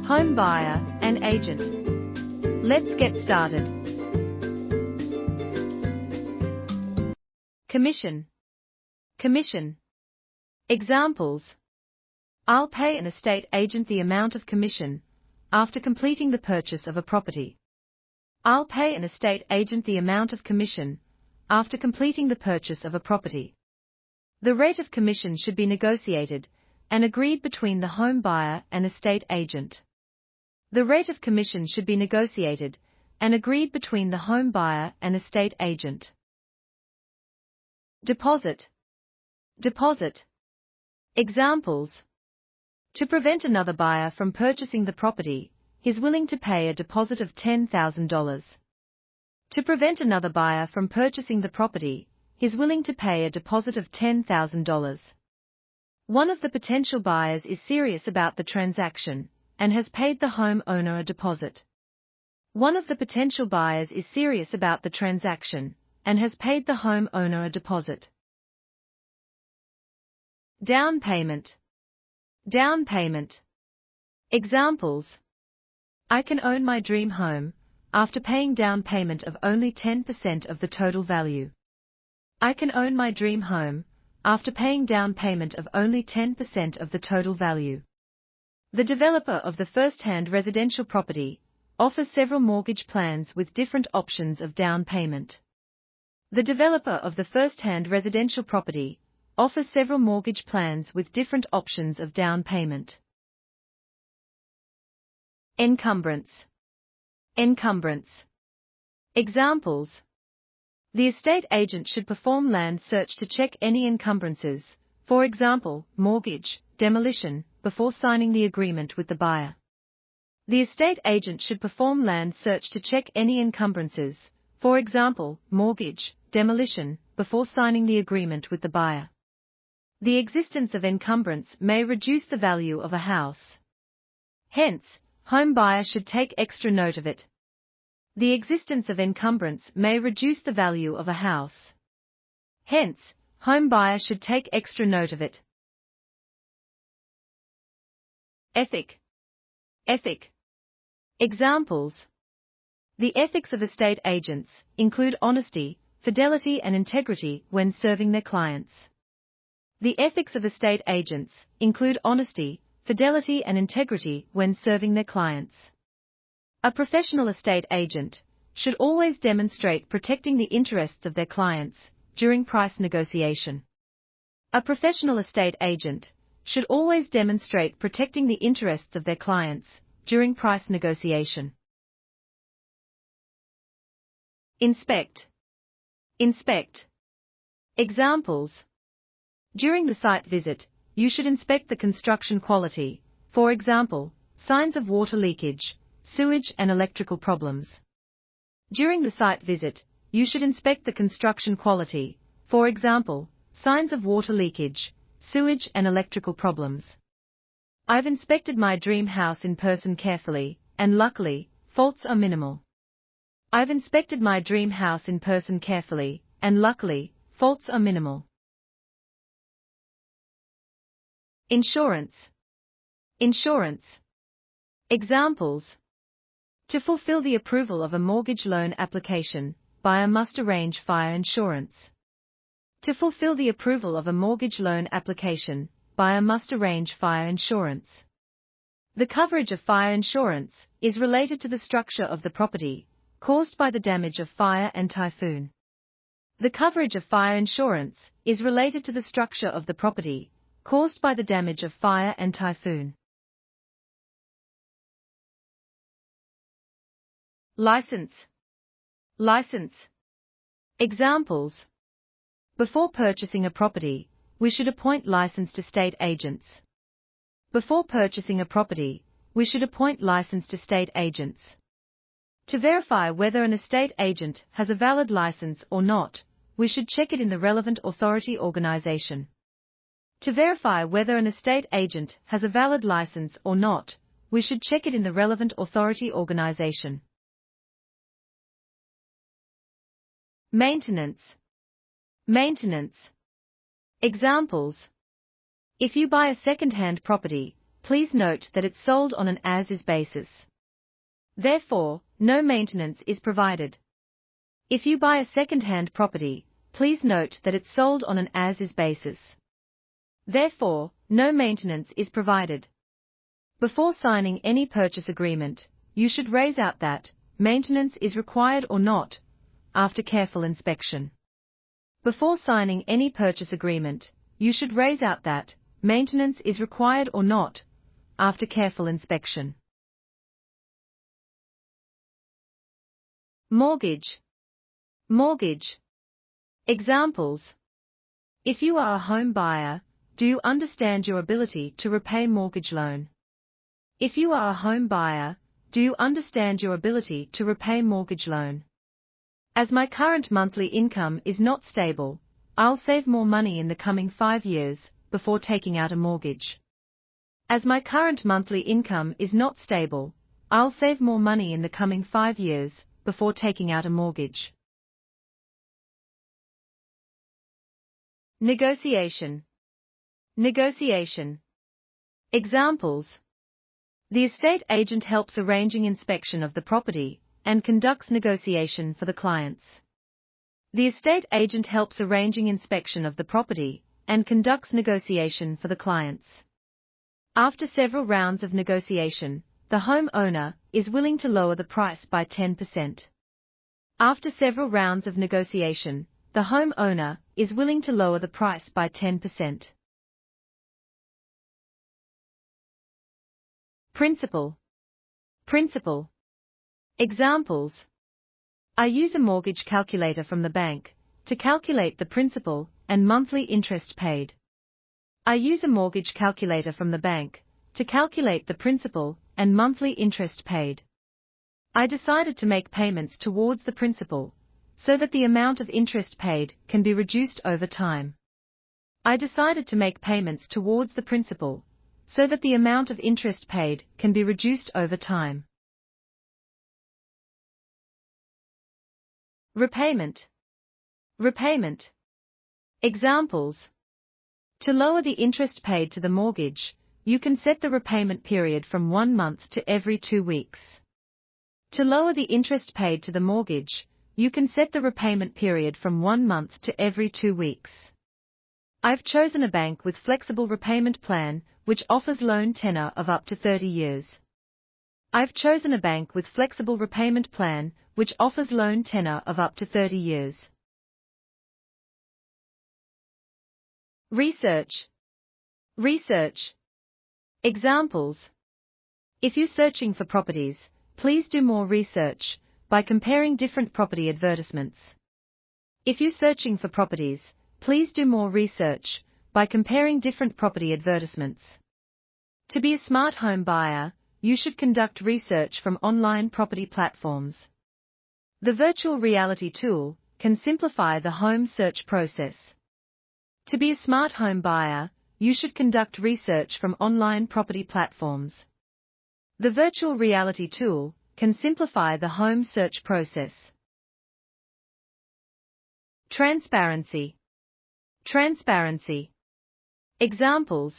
home buyer, and agent. Let's get started. Commission. Commission. Examples. I'll pay an estate agent the amount of commission after completing the purchase of a property. I'll pay an estate agent the amount of commission after completing the purchase of a property. The rate of commission should be negotiated and agreed between the home buyer and estate agent. The rate of commission should be negotiated and agreed between the home buyer and estate agent. Deposit. Deposit. Examples. To prevent another buyer from purchasing the property, he's willing to pay a deposit of $10,000. To prevent another buyer from purchasing the property, he's willing to pay a deposit of $10,000. One of the potential buyers is serious about the transaction and has paid the homeowner a deposit. One of the potential buyers is serious about the transaction and has paid the homeowner a deposit. Down payment. Down payment. Examples. I can own my dream home after paying down payment of only 10% of the total value. I can own my dream home after paying down payment of only 10% of the total value. The developer of the first-hand residential property offers several mortgage plans with different options of down payment. The developer of the first-hand residential property offers several mortgage plans with different options of down payment. Encumbrance. Encumbrance. Examples. The estate agent should perform land search to check any encumbrances, for example, mortgage, demolition, before signing the agreement with the buyer. The estate agent should perform land search to check any encumbrances, for example, mortgage, demolition, before signing the agreement with the buyer. The existence of encumbrance may reduce the value of a house. Hence, home buyer should take extra note of it. The existence of encumbrance may reduce the value of a house. Hence, home buyer should take extra note of it. Ethic. Ethic. Examples. The ethics of estate agents include honesty, fidelity and integrity when serving their clients. The ethics of estate agents include honesty, fidelity and integrity when serving their clients. A professional estate agent should always demonstrate protecting the interests of their clients during price negotiation. A professional estate agent should always demonstrate protecting the interests of their clients during price negotiation. Inspect. Inspect. Examples. During the site visit, you should inspect the construction quality, for example, signs of water leakage, sewage and electrical problems. During the site visit, you should inspect the construction quality, for example, signs of water leakage, sewage and electrical problems. I've inspected my dream house in person carefully, and luckily, faults are minimal. I've inspected my dream house in person carefully, and luckily, faults are minimal. Insurance. Insurance. Examples. To fulfill the approval of a mortgage loan application, buyer must arrange fire insurance. To fulfill the approval of a mortgage loan application, buyer must arrange fire insurance. The coverage of fire insurance is related to the structure of the property caused by the damage of fire and typhoon. The coverage of fire insurance is related to the structure of the property caused by the damage of fire and typhoon. License. License. Examples. Before purchasing a property, we should appoint licensed estate agents. Before purchasing a property, we should appoint licensed estate agents. To verify whether an estate agent has a valid license or not, we should check it in the relevant authority organization. To verify whether an estate agent has a valid license or not, we should check it in the relevant authority organization. Maintenance. Maintenance. Examples. If you buy a second-hand property, please note that it's sold on an as-is basis. Therefore, no maintenance is provided. If you buy a second-hand property, please note that it's sold on an as-is basis. Therefore, no maintenance is provided. Before signing any purchase agreement, you should raise out that maintenance is required or not, after careful inspection. Before signing any purchase agreement, you should raise out that maintenance is required or not, after careful inspection. Mortgage. Mortgage. Examples. If you are a home buyer, do you understand your ability to repay mortgage loan? If you are a home buyer, do you understand your ability to repay mortgage loan? As my current monthly income is not stable, I'll save more money in the coming 5 years before taking out a mortgage. As my current monthly income is not stable, I'll save more money in the coming 5 years before taking out a mortgage. Negotiation. Negotiation. Examples. The estate agent helps arranging inspection of the property and conducts negotiation for the clients. The estate agent helps arranging inspection of the property and conducts negotiation for the clients. After several rounds of negotiation, the homeowner is willing to lower the price by 10%. After several rounds of negotiation, the homeowner is willing to lower the price by 10%. Principal. Principal. Examples. I use a mortgage calculator from the bank to calculate the principal and monthly interest paid. I use a mortgage calculator from the bank to calculate the principal and monthly interest paid. I decided to make payments towards the principal so that the amount of interest paid can be reduced over time. I decided to make payments towards the principal so that the amount of interest paid can be reduced over time. Repayment. Repayment. Examples. To lower the interest paid to the mortgage, you can set the repayment period from 1 month to every 2 weeks. To lower the interest paid to the mortgage, you can set the repayment period from 1 month to every 2 weeks. I've chosen a bank with flexible repayment plan which offers loan tenor of up to 30 years. I've chosen a bank with flexible repayment plan which offers loan tenor of up to 30 years. Research. Research. Examples. If you're searching for properties, please do more research by comparing different property advertisements. If you're searching for properties, please do more research by comparing different property advertisements. To be a smart home buyer, you should conduct research from online property platforms. The virtual reality tool can simplify the home search process. To be a smart home buyer, you should conduct research from online property platforms. The virtual reality tool can simplify the home search process. Transparency. Transparency. Examples.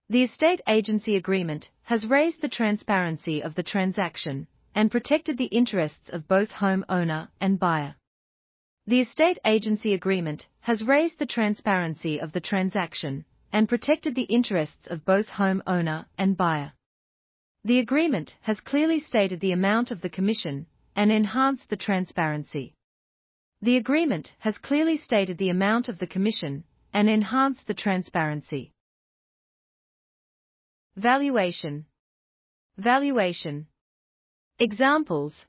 The estate agency agreement has raised the transparency of the transaction and protected the interests of both homeowner and buyer. The estate agency agreement has raised the transparency of the transaction and protected the interests of both homeowner and buyer. The agreement has clearly stated the amount of the commission and enhanced the transparency. The agreement has clearly stated the amount of the commission and enhanced the transparency. Valuation. Valuation. Examples.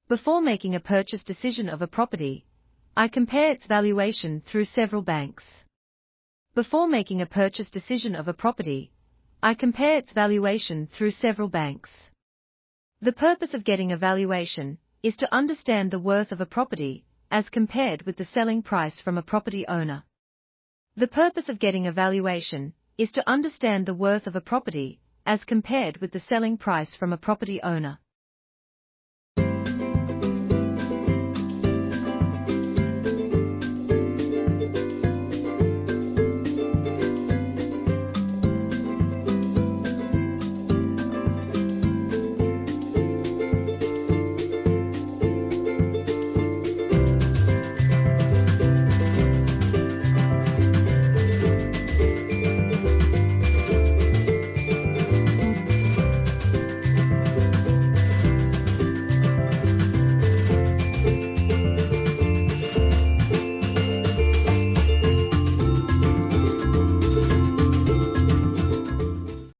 Before making a purchase decision of a property, I compare its valuation through several banks. Before making a purchase decision of a property, I compare its valuation through several banks. The purpose of getting a valuation is to understand the worth of a property as compared with the selling price from a property owner. The purpose of getting a valuation is to understand the worth of a property as compared with the selling price from a property owner.